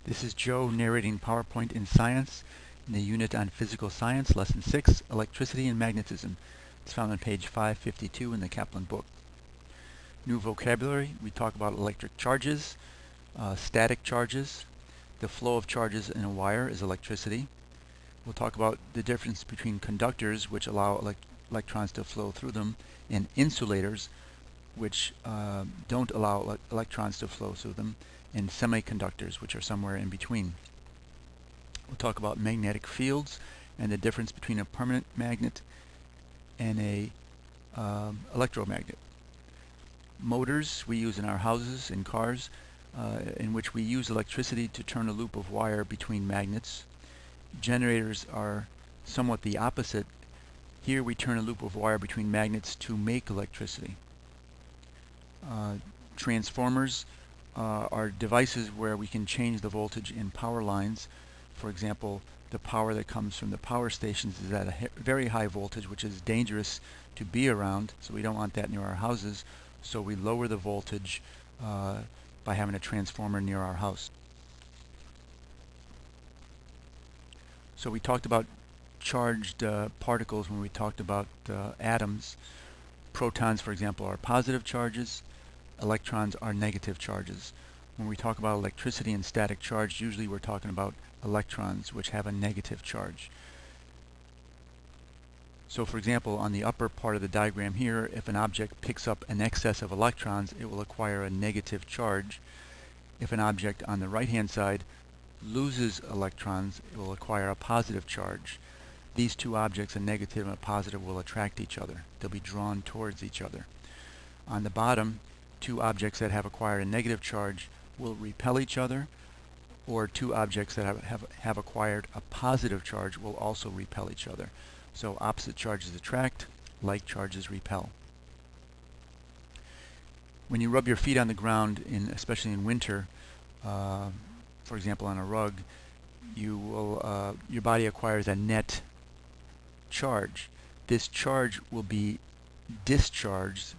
This is Joe narrating PowerPoint in Science in the unit on Physical Science, Lesson 6, Electricity and Magnetism. It's found on page 552 in the Kaplan book. New vocabulary, we talk about electric charges, static charges. The flow of charges in a wire is electricity. We'll talk about the difference between conductors, which allow electrons to flow through them, and insulators, which don't allow electrons to flow through them, and semiconductors, which are somewhere in between. We'll talk about magnetic fields and the difference between a permanent magnet and a electromagnet. Motors we use in our houses and cars, in which we use electricity to turn a loop of wire between magnets. Generators are somewhat the opposite. Here we turn a loop of wire between magnets to make electricity. Transformers are devices where we can change the voltage in power lines. For example, the power that comes from the power stations is at a very high voltage, which is dangerous to be around, so we don't want that near our houses. So we lower the voltage by having a transformer near our house. So we talked about charged particles when we talked about atoms. Protons, for example, are positive charges. Electrons are negative charges. When we talk about electricity and static charge, usually we're talking about electrons, which have a negative charge. So for example, on the upper part of the diagram here, if an object picks up an excess of electrons, it will acquire a negative charge. If an object on the right-hand side loses electrons, it will acquire a positive charge. These two objects, a negative and a positive, will attract each other. They'll be drawn towards each other. On the bottom, two objects that have acquired a negative charge will repel each other, or two objects that have acquired a positive charge will also repel each other. So opposite charges attract, like charges repel. When you rub your feet on the ground, especially in winter, for example on a rug, your body acquires a net charge. This charge will be discharged,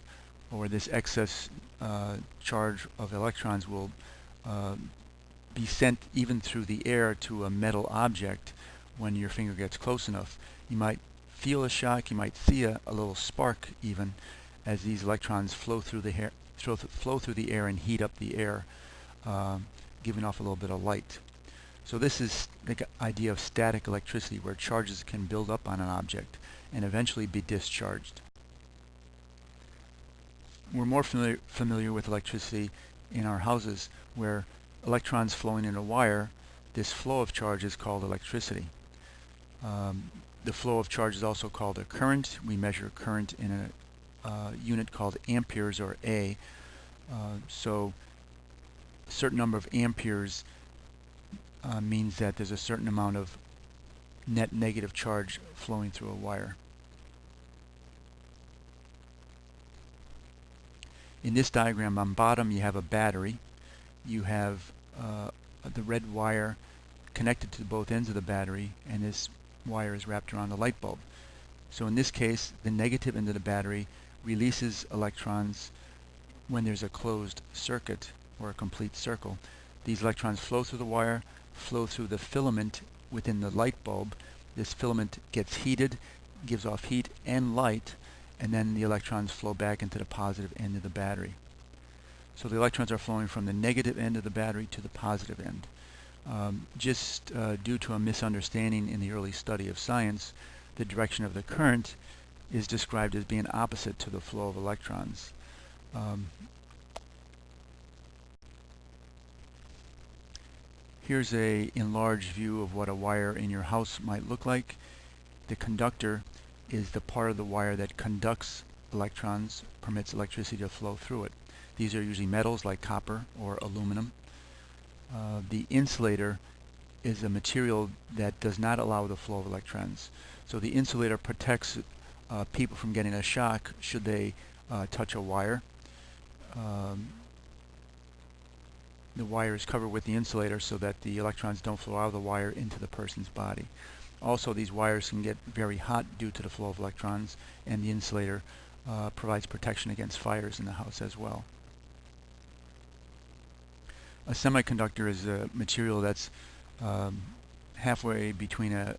or this excess charge of electrons will be sent even through the air to a metal object when your finger gets close enough. You might feel a shock, you might see a little spark even as these electrons flow through the air and heat up the air, giving off a little bit of light. So this is the idea of static electricity, where charges can build up on an object and eventually be discharged. We're more familiar with electricity in our houses, where electrons flowing in a wire, this flow of charge is called electricity. The flow of charge is also called a current. We measure current in a unit called amperes, or A. So a certain number of amperes means that there's a certain amount of net negative charge flowing through a wire. In this diagram on bottom, you have a battery. You have the red wire connected to both ends of the battery, and this wire is wrapped around the light bulb. So in this case, the negative end of the battery releases electrons when there's a closed circuit or a complete circle. These electrons flow through the wire, flow through the filament within the light bulb. This filament gets heated, gives off heat and light, and then the electrons flow back into the positive end of the battery. So the electrons are flowing from the negative end of the battery to the positive end. Just due to a misunderstanding in the early study of science, the direction of the current is described as being opposite to the flow of electrons. Here's an enlarged view of what a wire in your house might look like. The conductor is the part of the wire that conducts electrons, permits electricity to flow through it. These are usually metals like copper or aluminum. The insulator is a material that does not allow the flow of electrons. So the insulator protects people from getting a shock should they touch a wire. The wire is covered with the insulator so that the electrons don't flow out of the wire into the person's body. Also, these wires can get very hot due to the flow of electrons, and the insulator provides protection against fires in the house as well. A semiconductor is a material that's halfway between an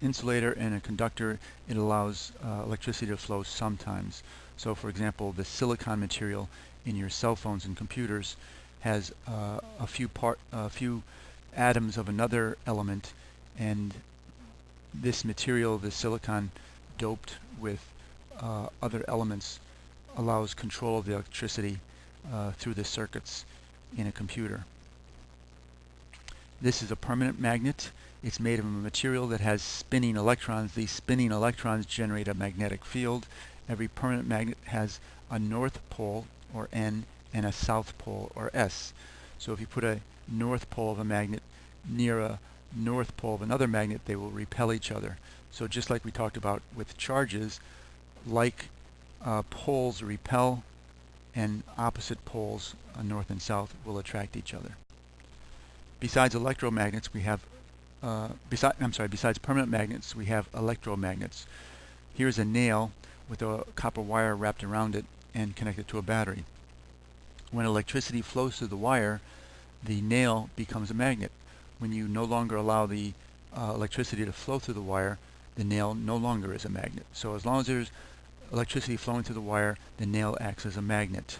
insulator and a conductor. It allows electricity to flow sometimes. So for example, the silicon material in your cell phones and computers has a few atoms of another element, and this material, the silicon doped with other elements, allows control of the electricity through the circuits in a computer. This is a permanent magnet. It's made of a material that has spinning electrons. These spinning electrons generate a magnetic field. Every permanent magnet has a north pole, or N, and a south pole, or S. So if you put a north pole of a magnet near a north pole of another magnet, they will repel each other. So just like we talked about with charges, like poles repel, and opposite poles, north and south, will attract each other. Besides electromagnets, we have besides permanent magnets, we have electromagnets. Here's a nail with a copper wire wrapped around it and connected to a battery. When electricity flows through the wire, the nail becomes a magnet. When you no longer allow the electricity to flow through the wire, the nail no longer is a magnet. So as long as there's electricity flowing through the wire, the nail acts as a magnet.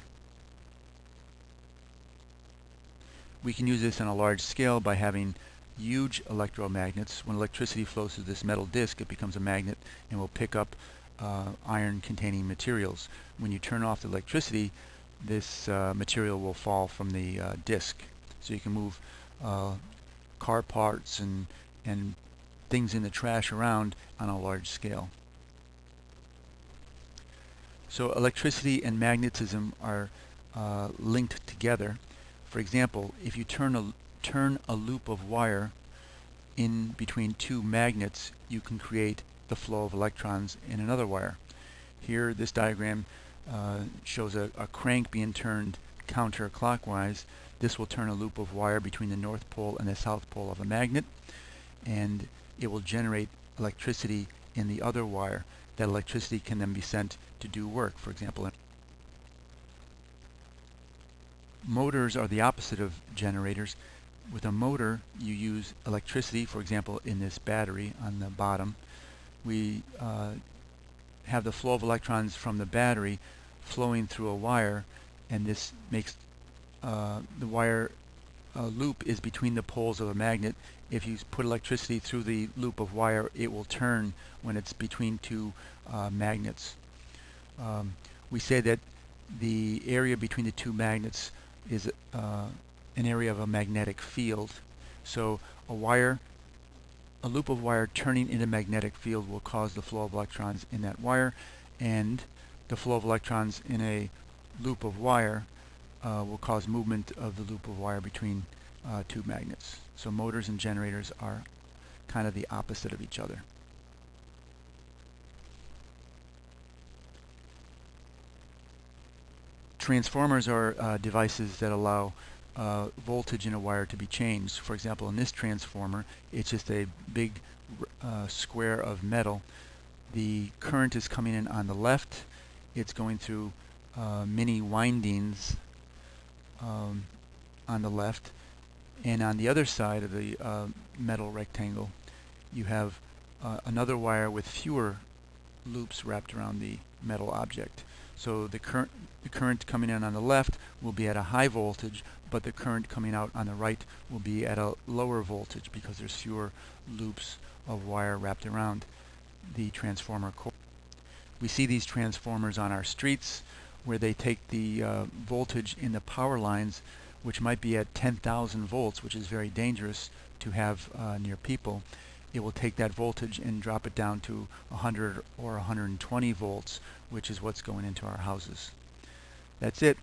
We can use this on a large scale by having huge electromagnets. When electricity flows through this metal disc, it becomes a magnet and will pick up iron-containing materials. When you turn off the electricity, this material will fall from the disc. So you can move car parts and things in the trash around on a large scale. So electricity and magnetism are linked together. For example, if you turn a loop of wire in between two magnets, you can create the flow of electrons in another wire. Here, this diagram shows a crank being turned counterclockwise. This will turn a loop of wire between the north pole and the south pole of a magnet, and it will generate electricity in the other wire. That electricity can then be sent to do work. For example, motors are the opposite of generators. With a motor, you use electricity, for example, in this battery on the bottom. We have the flow of electrons from the battery flowing through a wire, and this makes the wire loop is between the poles of a magnet. If you put electricity through the loop of wire, it will turn when it's between two magnets. We say that the area between the two magnets is an area of a magnetic field. So a loop of wire turning in a magnetic field will cause the flow of electrons in that wire, and the flow of electrons in a loop of wire will cause movement of the loop of wire between two magnets. So motors and generators are kind of the opposite of each other. Transformers are devices that allow voltage in a wire to be changed. For example, in this transformer, it's just a big square of metal. The current is coming in on the left. It's going through many windings on the left, and on the other side of the metal rectangle you have another wire with fewer loops wrapped around the metal object. So the current coming in on the left will be at a high voltage, but the current coming out on the right will be at a lower voltage because there's fewer loops of wire wrapped around the transformer core. We see these transformers on our streets where they take the voltage in the power lines, which might be at 10,000 volts, which is very dangerous to have near people. It will take that voltage and drop it down to 100 or 120 volts, which is what's going into our houses. That's it.